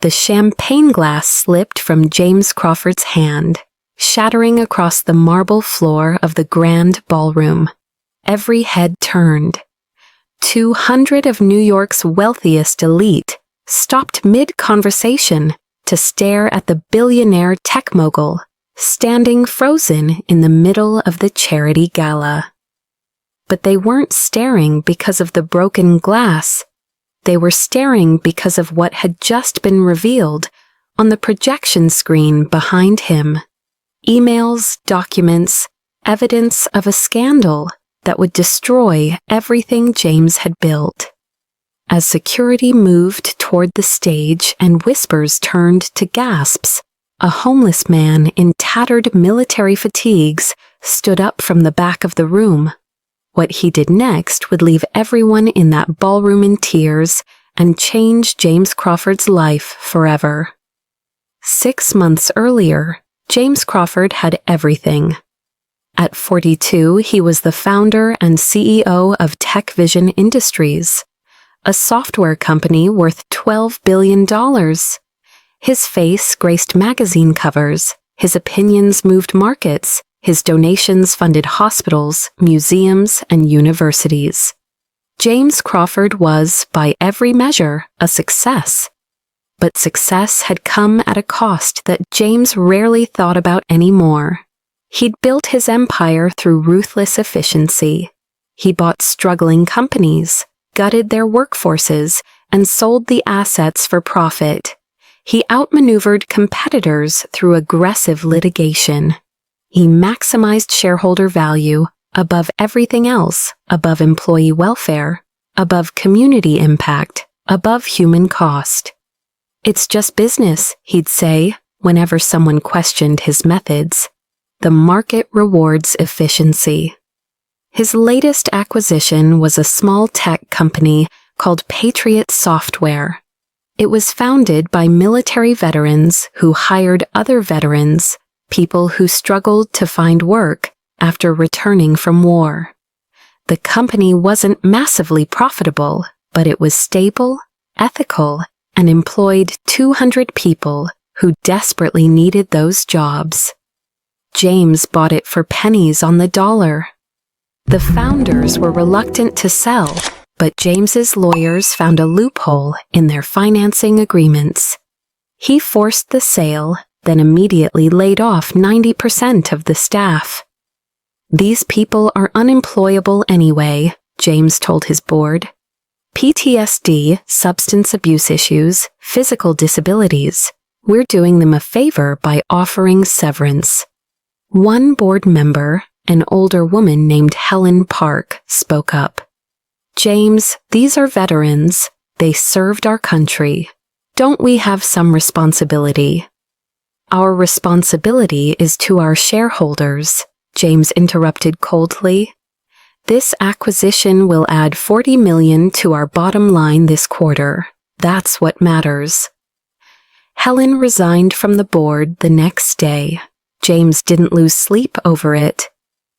the champagne glass slipped from James Crawford's hand, shattering across the marble floor of the grand ballroom. Every head turned. 200 of New York's wealthiest elite stopped mid-conversation to stare at the billionaire tech mogul, standing frozen in the middle of the charity gala. But they weren't staring because of the broken glass. They were staring because of what had just been revealed on the projection screen behind him. Emails, documents, evidence of a scandal that would destroy everything James had built. As security moved toward the stage and whispers turned to gasps, a homeless man in tattered military fatigues stood up from the back of the room. What he did next would leave everyone in that ballroom in tears and change James Crawford's life forever. 6 months earlier, James Crawford had everything. At 42, he was the founder and CEO of Tech Vision Industries, a software company worth $12 billion. His face graced magazine covers, his opinions moved markets, his donations funded hospitals, museums, and universities. James Crawford was, by every measure, a success. But success had come at a cost that James rarely thought about anymore. He'd built his empire through ruthless efficiency. He bought struggling companies, gutted their workforces, and sold the assets for profit. He outmaneuvered competitors through aggressive litigation. He maximized shareholder value above everything else, above employee welfare, above community impact, above human cost. "It's just business," he'd say whenever someone questioned his methods. "The market rewards efficiency." His latest acquisition was a small tech company called Patriot Software. It was founded by military veterans who hired other veterans, people who struggled to find work after returning from war. The company wasn't massively profitable, but it was stable, ethical, and employed 200 people who desperately needed those jobs. James bought it for pennies on the dollar. The founders were reluctant to sell, but James's lawyers found a loophole in their financing agreements. He forced the sale, then immediately laid off 90% of the staff. "These people are unemployable anyway," James told his board. "PTSD, substance abuse issues, physical disabilities. We're doing them a favor by offering severance." One board member, an older woman named Helen Park, spoke up. "James, these are veterans. They served our country. Don't we have some responsibility?" "Our responsibility is to our shareholders," James interrupted coldly. "This acquisition will add $40 million to our bottom line this quarter. That's what matters." Helen resigned from the board the next day. James didn't lose sleep over it.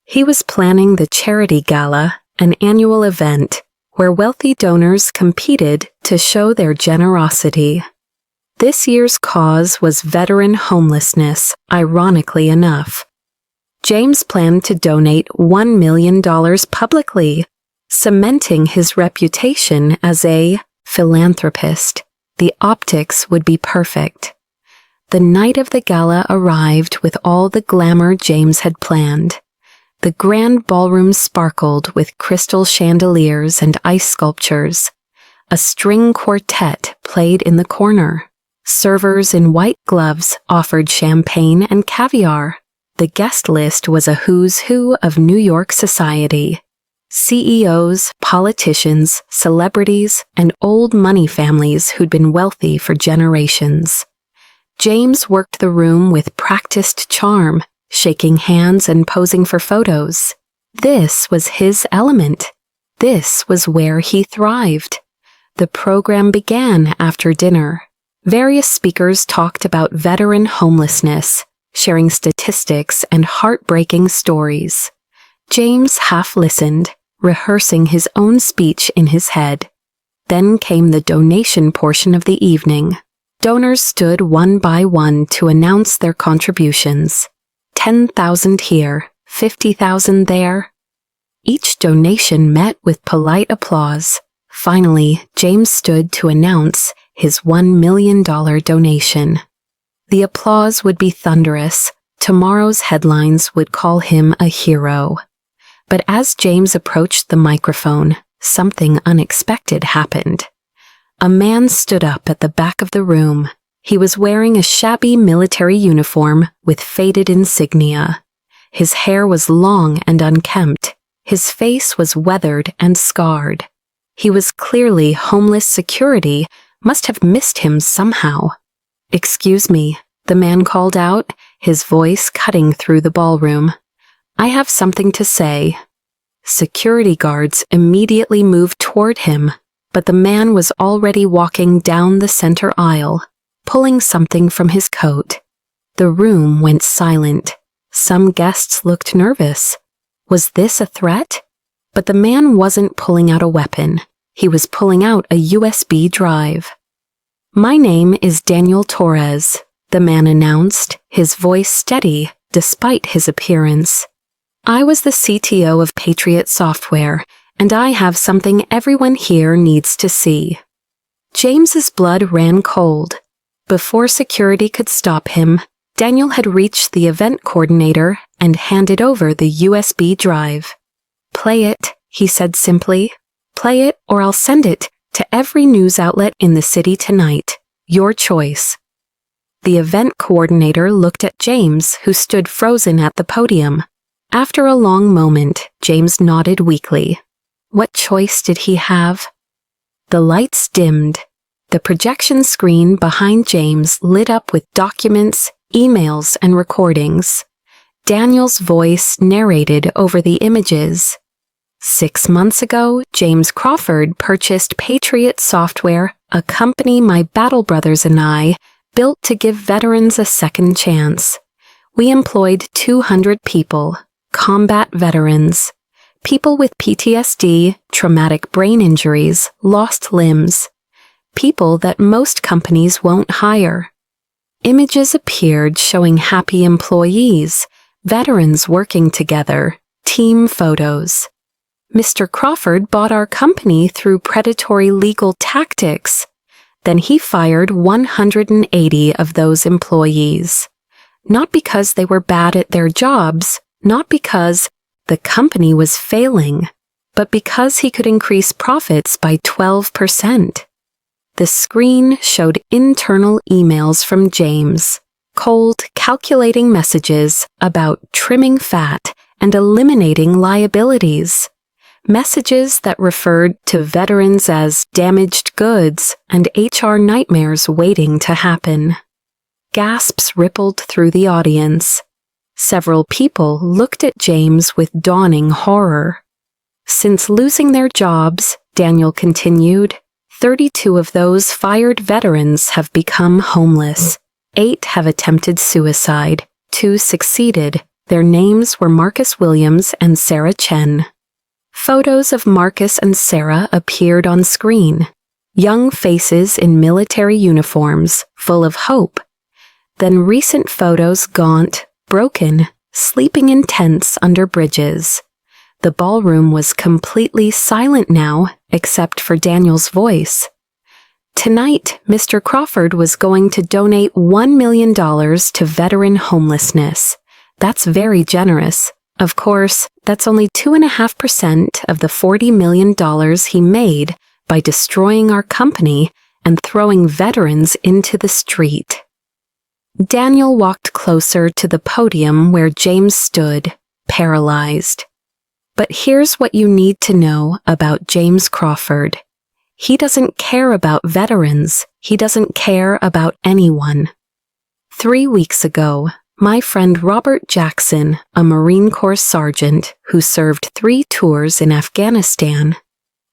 He was planning the charity gala, an annual event where wealthy donors competed to show their generosity. This year's cause was veteran homelessness, ironically enough. James planned to donate $1 million publicly, cementing his reputation as a philanthropist. The optics would be perfect. The night of the gala arrived with all the glamour James had planned. The grand ballroom sparkled with crystal chandeliers and ice sculptures. A string quartet played in the corner. Servers in white gloves offered champagne and caviar. The guest list was a who's who of New York society. CEOs, politicians, celebrities, and old money families who'd been wealthy for generations. James worked the room with practiced charm, shaking hands and posing for photos. This was his element. This was where he thrived. The program began after dinner. Various speakers talked about veteran homelessness, sharing statistics and heartbreaking stories. James half listened, rehearsing his own speech in his head. Then came the donation portion of the evening. Donors stood one by one to announce their contributions. 10,000 here, 50,000 there. Each donation met with polite applause. Finally, James stood to announce his $1 million donation. The applause would be thunderous. Tomorrow's headlines would call him a hero. But as James approached the microphone, something unexpected happened. A man stood up at the back of the room. He was wearing a shabby military uniform with faded insignia. His hair was long and unkempt. His face was weathered and scarred. He was clearly homeless. Security must have missed him somehow. "Excuse me," the man called out, his voice cutting through the ballroom. "I have something to say." Security guards immediately moved toward him, but the man was already walking down the center aisle, pulling something from his coat. The room went silent. Some guests looked nervous. Was this a threat? But the man wasn't pulling out a weapon. He was pulling out a USB drive. "My name is Daniel Torres," the man announced, his voice steady despite his appearance. "I was the CTO of Patriot Software, and I have something everyone here needs to see." James's blood ran cold. Before security could stop him, Daniel had reached the event coordinator and handed over the USB drive. "Play it," he said simply. "Play it, or I'll send it to every news outlet in the city tonight. Your choice." The event coordinator looked at James, who stood frozen at the podium. After a long moment, James nodded weakly. What choice did he have? The lights dimmed. The projection screen behind James lit up with documents, emails, and recordings. Daniel's voice narrated over the images. 6 months ago, James Crawford purchased Patriot Software, a company my battle brothers and I built to give veterans a second chance. We employed 200 people, combat veterans, people with PTSD, traumatic brain injuries, lost limbs, people that most companies won't hire. Images appeared showing happy employees, veterans working together, team photos. Mr. Crawford bought our company through predatory legal tactics. Then he fired 180 of those employees. Not because they were bad at their jobs, not because the company was failing, but because he could increase profits by 12%. The screen showed internal emails from James, cold, calculating messages about trimming fat and eliminating liabilities. Messages that referred to veterans as damaged goods and HR nightmares waiting to happen. Gasps rippled through the audience. Several people looked at James with dawning horror. Since losing their jobs, Daniel continued, 32 of those fired veterans have become homeless. 8 have attempted suicide. 2 succeeded. Their names were Marcus Williams and Sarah Chen. Photos of Marcus and Sarah appeared on screen. Young faces in military uniforms, full of hope. Then recent photos gaunt, broken, sleeping in tents under bridges. The ballroom was completely silent now, except for Daniel's voice. Tonight, Mr. Crawford was going to donate $1 million to veteran homelessness. That's very generous. Of course, that's only 2.5% of the $40 million he made by destroying our company and throwing veterans into the street. Daniel walked closer to the podium where James stood, paralyzed. But here's what you need to know about James Crawford. He doesn't care about veterans. He doesn't care about anyone. 3 weeks ago, my friend Robert Jackson, a Marine Corps sergeant who served 3 tours in Afghanistan,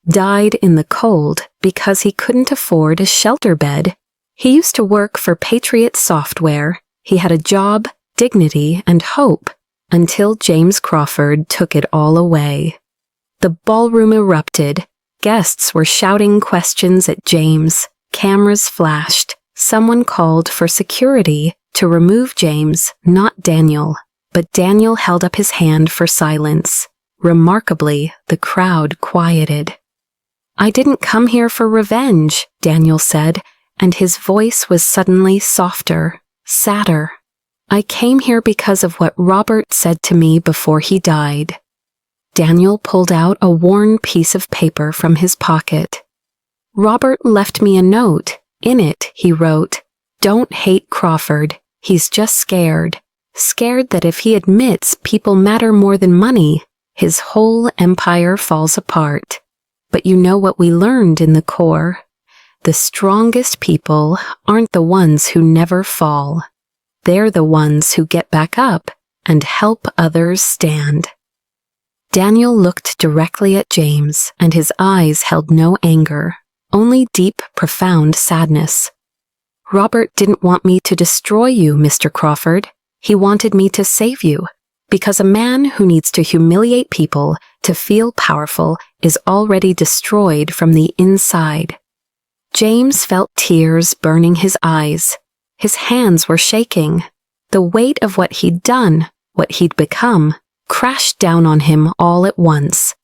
died in the cold because he couldn't afford a shelter bed. He used to work for Patriot Software. He had a job, dignity, and hope until James Crawford took it all away. The ballroom erupted. Guests were shouting questions at James. Cameras flashed. Someone called for security to remove James, not Daniel, but Daniel held up his hand for silence. Remarkably, the crowd quieted. "I didn't come here for revenge," Daniel said, and his voice was suddenly softer, sadder. "I came here because of what Robert said to me before he died." Daniel pulled out a worn piece of paper from his pocket. "Robert left me a note. In it, he wrote, 'Don't hate Crawford. He's just scared. Scared that if he admits people matter more than money, his whole empire falls apart.' But you know what we learned in the Corps? The strongest people aren't the ones who never fall. They're the ones who get back up and help others stand." Daniel looked directly at James, and his eyes held no anger, only deep, profound sadness. "Robert didn't want me to destroy you, Mr. Crawford. He wanted me to save you, because a man who needs to humiliate people to feel powerful is already destroyed from the inside." James felt tears burning his eyes. His hands were shaking. The weight of what he'd done, what he'd become, crashed down on him all at once.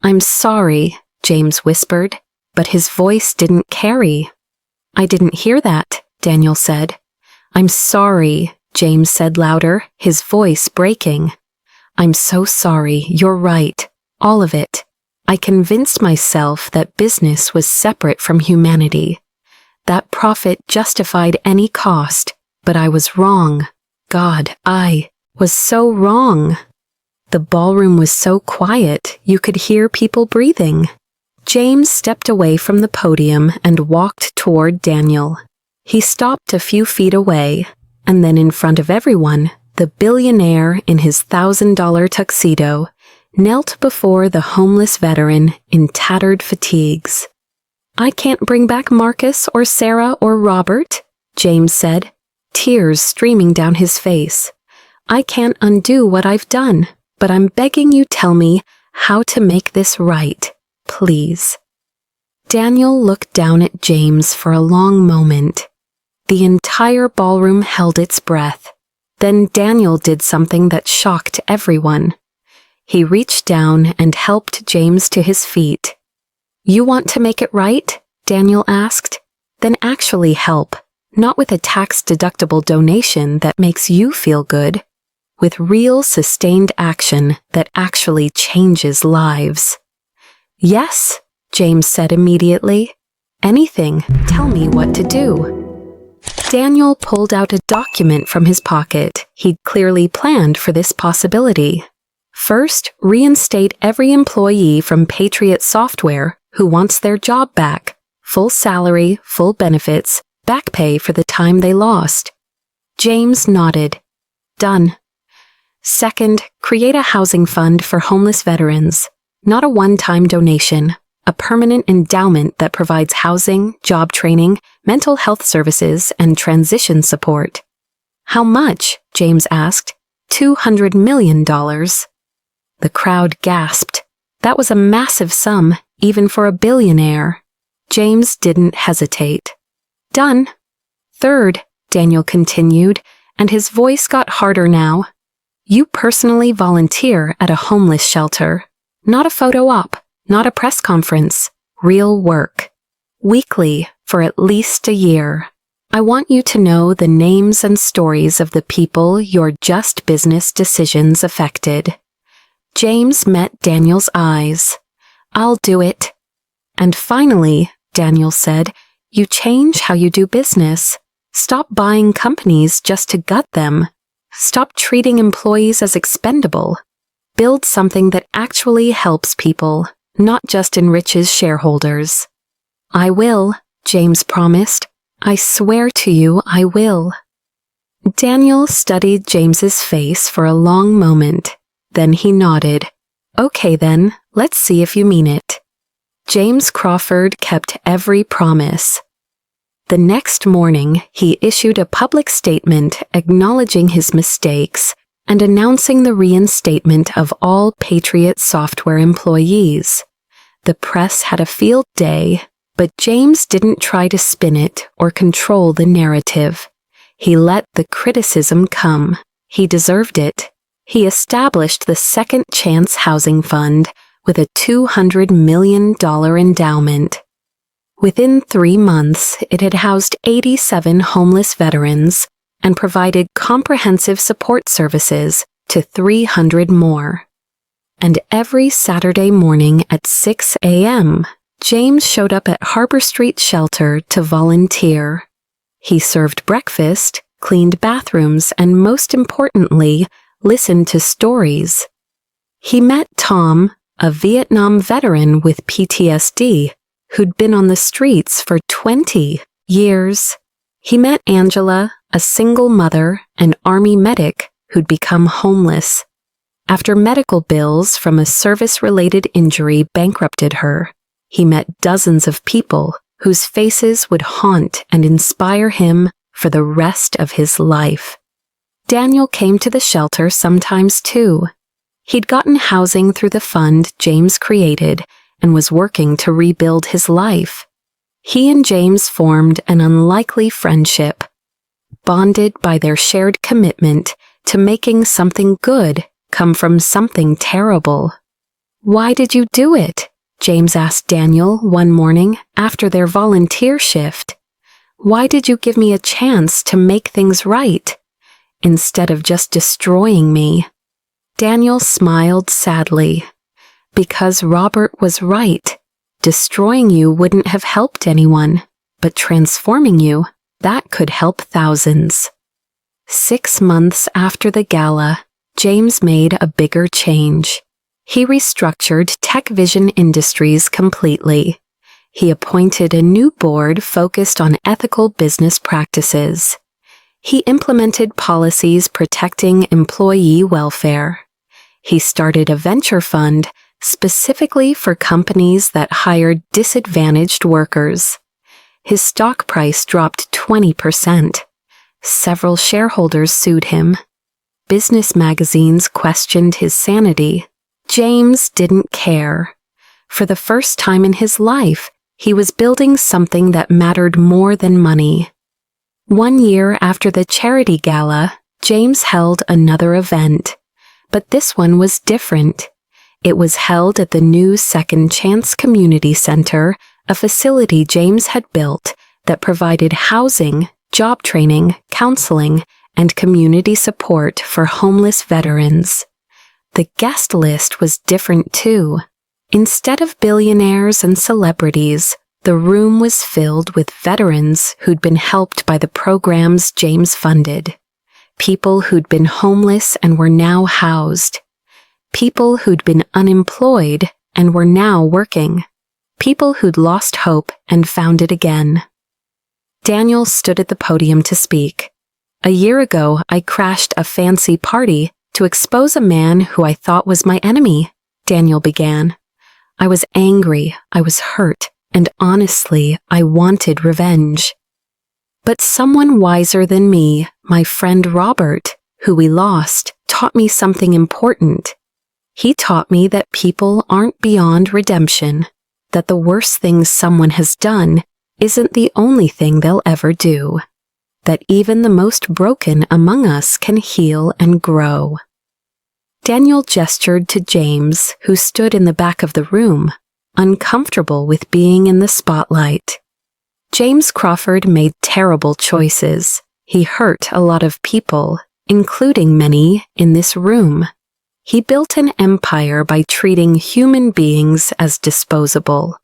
"I'm sorry," James whispered, but his voice didn't carry. "I didn't hear that," Daniel said. "I'm sorry," James said louder, his voice breaking. "I'm so sorry, you're right. All of it. I convinced myself that business was separate from humanity. That profit justified any cost, but I was wrong. God, I was so wrong." The ballroom was so quiet, you could hear people breathing. James stepped away from the podium and walked toward Daniel. He stopped a few feet away, and then in front of everyone, the billionaire in his $1,000 tuxedo knelt before the homeless veteran in tattered fatigues. "I can't bring back Marcus or Sarah or Robert," James said, tears streaming down his face. "I can't undo what I've done, but I'm begging you tell me how to make this right, please." Daniel looked down at James for a long moment. The entire ballroom held its breath. Then Daniel did something that shocked everyone. He reached down and helped James to his feet. "You want to make it right?" Daniel asked. "Then actually help, not with a tax-deductible donation that makes you feel good, with real sustained action that actually changes lives." "Yes," James said immediately. "Anything, tell me what to do." Daniel pulled out a document from his pocket. He'd clearly planned for this possibility. First, reinstate every employee from Patriot Software who wants their job back. Full salary, full benefits, back pay for the time they lost. James nodded. "Done." Second, create a housing fund for homeless veterans. Not a one-time donation, a permanent endowment that provides housing, job training, mental health services, and transition support. "How much?" James asked. $200 million. The crowd gasped. That was a massive sum, even for a billionaire. James didn't hesitate. "Done." Third, Daniel continued, and his voice got harder now. "You personally volunteer at a homeless shelter. Not a photo op, not a press conference. Real work. Weekly, for at least a year. I want you to know the names and stories of the people your just business decisions affected." James met Daniel's eyes. "I'll do it." "And finally," Daniel said, "you change how you do business. Stop buying companies just to gut them. Stop treating employees as expendable. Build something that actually helps people, not just enriches shareholders." "I will," James promised. "I swear to you I will." Daniel studied James's face for a long moment. Then he nodded. "Okay then, let's see if you mean it." James Crawford kept every promise. The next morning, he issued a public statement acknowledging his mistakes and announcing the reinstatement of all Patriot Software employees. The press had a field day. But James didn't try to spin it or control the narrative. He let the criticism come. He deserved it. He established the Second Chance Housing Fund with a $200 million endowment. Within 3 months, it had housed 87 homeless veterans and provided comprehensive support services to 300 more. And every Saturday morning at 6 a.m., James showed up at Harbor Street Shelter to volunteer. He served breakfast, cleaned bathrooms, and most importantly, listened to stories. He met Tom, a Vietnam veteran with PTSD, who'd been on the streets for 20 years. He met Angela, a single mother and Army medic who'd become homeless. After medical bills from a service-related injury bankrupted her, he met dozens of people whose faces would haunt and inspire him for the rest of his life. Daniel came to the shelter sometimes too. He'd gotten housing through the fund James created and was working to rebuild his life. He and James formed an unlikely friendship, bonded by their shared commitment to making something good come from something terrible. "Why did you do it?" James asked Daniel one morning after their volunteer shift. "Why did you give me a chance to make things right, instead of just destroying me?" Daniel smiled sadly. "Because Robert was right. Destroying you wouldn't have helped anyone, but transforming you, that could help thousands." 6 months after the gala, James made a bigger change. He restructured Tech Vision Industries completely. He appointed a new board focused on ethical business practices. He implemented policies protecting employee welfare. He started a venture fund specifically for companies that hired disadvantaged workers. His stock price dropped 20%. Several shareholders sued him. Business magazines questioned his sanity. James didn't care. For the first time in his life, he was building something that mattered more than money. 1 year after the charity gala, James held another event. But this one was different. It was held at the new Second Chance Community Center, a facility James had built that provided housing, job training, counseling, and community support for homeless veterans. The guest list was different too. Instead of billionaires and celebrities, the room was filled with veterans who'd been helped by the programs James funded. People who'd been homeless and were now housed. People who'd been unemployed and were now working. People who'd lost hope and found it again. Daniel stood at the podium to speak. "A year ago, I crashed a fancy party to expose a man who I thought was my enemy," Daniel began. "I was angry, I was hurt, and honestly, I wanted revenge. But someone wiser than me, my friend Robert, who we lost, taught me something important. He taught me that people aren't beyond redemption, that the worst thing someone has done isn't the only thing they'll ever do, that even the most broken among us can heal and grow." Daniel gestured to James, who stood in the back of the room, uncomfortable with being in the spotlight. James Crawford made terrible choices. He hurt a lot of people, including many in this room. He built an empire by treating human beings as disposable.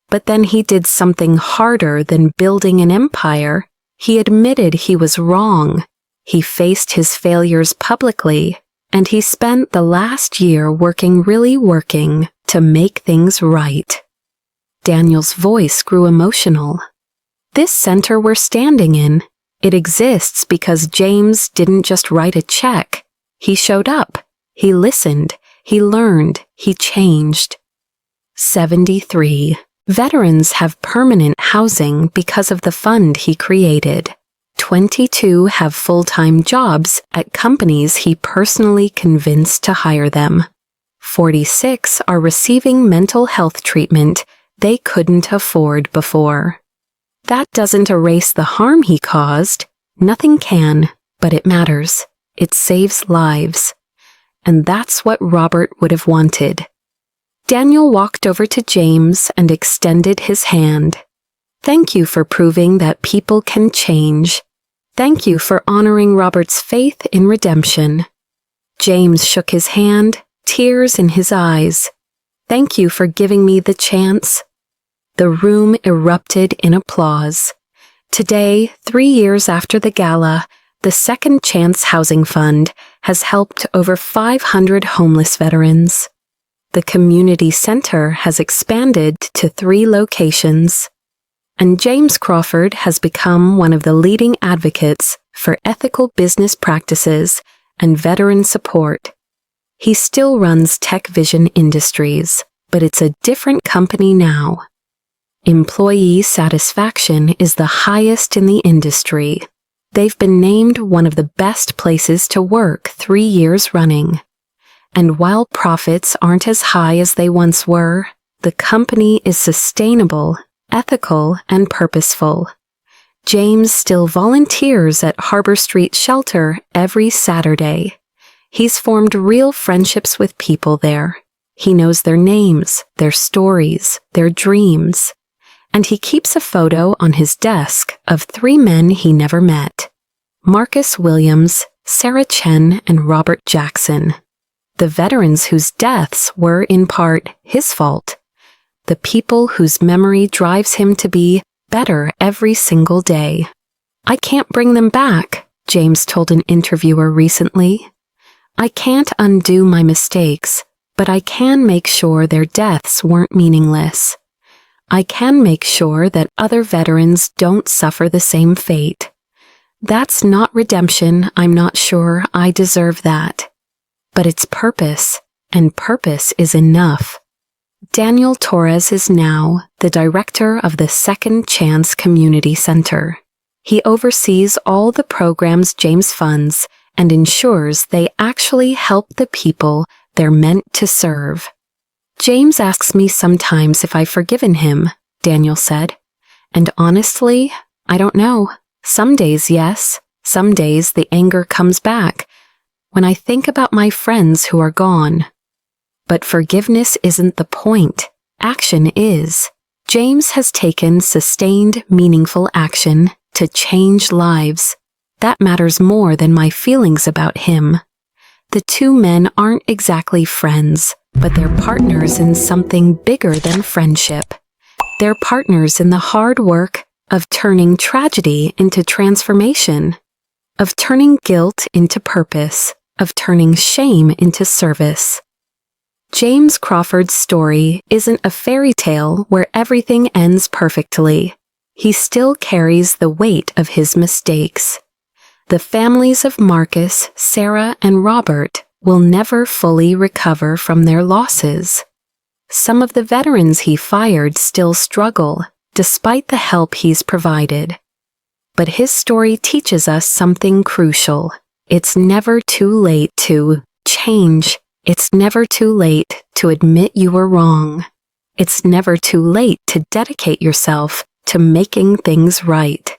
But then he did something harder than building an empire. He admitted he was wrong. He faced his failures publicly, and he spent the last year working to make things right. Daniel's voice grew emotional. "This center we're standing in, it exists because James didn't just write a check. He showed up. He listened. He learned. He changed." 73. Veterans have permanent housing because of the fund he created. 22 have full-time jobs at companies he personally convinced to hire them. 46 are receiving mental health treatment they couldn't afford before. That doesn't erase the harm he caused. Nothing can, but it matters. It saves lives. And that's what Robert would have wanted. Daniel walked over to James and extended his hand. Thank you for proving that people can change. Thank you for honoring Robert's faith in redemption. James shook his hand, tears in his eyes. Thank you for giving me the chance. The room erupted in applause. Today, 3 years after the gala, the Second Chance Housing Fund has helped over 500 homeless veterans. The community center has expanded to 3 locations. And James Crawford has become one of the leading advocates for ethical business practices and veteran support. He still runs Tech Vision Industries, but it's a different company now. Employee satisfaction is the highest in the industry. They've been named one of the best places to work 3 years running. And while profits aren't as high as they once were, the company is sustainable, ethical, and purposeful. James still volunteers at Harbor Street Shelter every Saturday. He's formed real friendships with people there. He knows their names, their stories, their dreams. And he keeps a photo on his desk of 3 men he never met: Marcus Williams, Sarah Chen, and Robert Jackson. The veterans whose deaths were in part his fault. The people whose memory drives him to be better every single day. I can't bring them back, James told an interviewer recently. I can't undo my mistakes, but I can make sure their deaths weren't meaningless. I can make sure that other veterans don't suffer the same fate. That's not redemption. I'm not sure I deserve that. But it's purpose, and purpose is enough. Daniel Torres is now the director of the Second Chance Community Center. He oversees all the programs James funds and ensures they actually help the people they're meant to serve. James asks me sometimes if I've forgiven him, Daniel said. And honestly, I don't know. Some days, yes. Some days the anger comes back when I think about my friends who are gone. But forgiveness isn't the point. Action is. James has taken sustained, meaningful action to change lives. That matters more than my feelings about him. The 2 men aren't exactly friends, but they're partners in something bigger than friendship. They're partners in the hard work of turning tragedy into transformation, of turning guilt into purpose, of turning shame into service. James Crawford's story isn't a fairy tale where everything ends perfectly. He still carries the weight of his mistakes. The families of Marcus, Sarah, and Robert will never fully recover from their losses. Some of the veterans he fired still struggle, despite the help he's provided. But his story teaches us something crucial. It's never too late to change. It's never too late to admit you were wrong. It's never too late to dedicate yourself to making things right.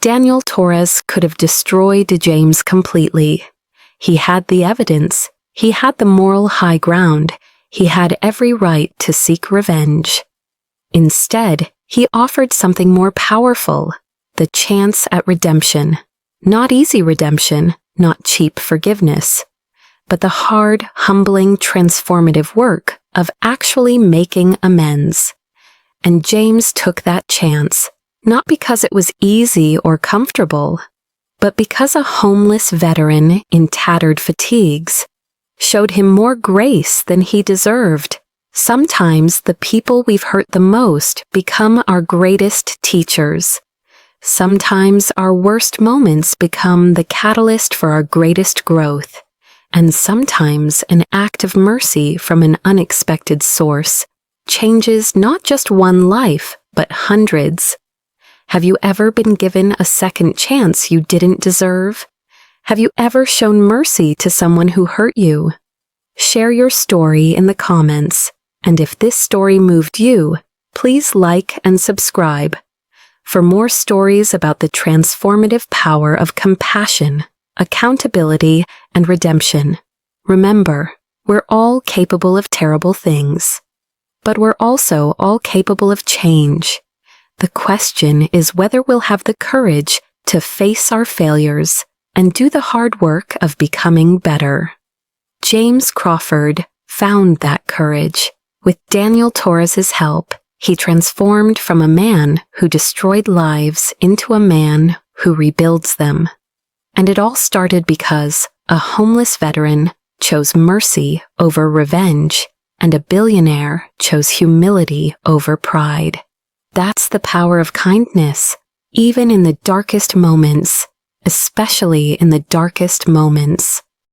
Daniel Torres could have destroyed James completely. He had the evidence. He had the moral high ground. He had every right to seek revenge. Instead, he offered something more powerful, the chance at redemption. Not easy redemption, not cheap forgiveness, but the hard, humbling, transformative work of actually making amends. And James took that chance, not because it was easy or comfortable, but because a homeless veteran in tattered fatigues showed him more grace than he deserved. Sometimes the people we've hurt the most become our greatest teachers. Sometimes our worst moments become the catalyst for our greatest growth. And sometimes an act of mercy from an unexpected source changes not just one life, but hundreds. Have you ever been given a second chance you didn't deserve? Have you ever shown mercy to someone who hurt you? Share your story in the comments, and if this story moved you, Please like and subscribe for more stories about the transformative power of compassion, accountability, and redemption. Remember, we're all capable of terrible things, but we're also all capable of change. The question is whether we'll have the courage to face our failures and do the hard work of becoming better. James Crawford found that courage. With Daniel Torres's help, he transformed from a man who destroyed lives into a man who rebuilds them. And it all started because a homeless veteran chose mercy over revenge, and a billionaire chose humility over pride. That's the power of kindness, even in the darkest moments, especially in the darkest moments.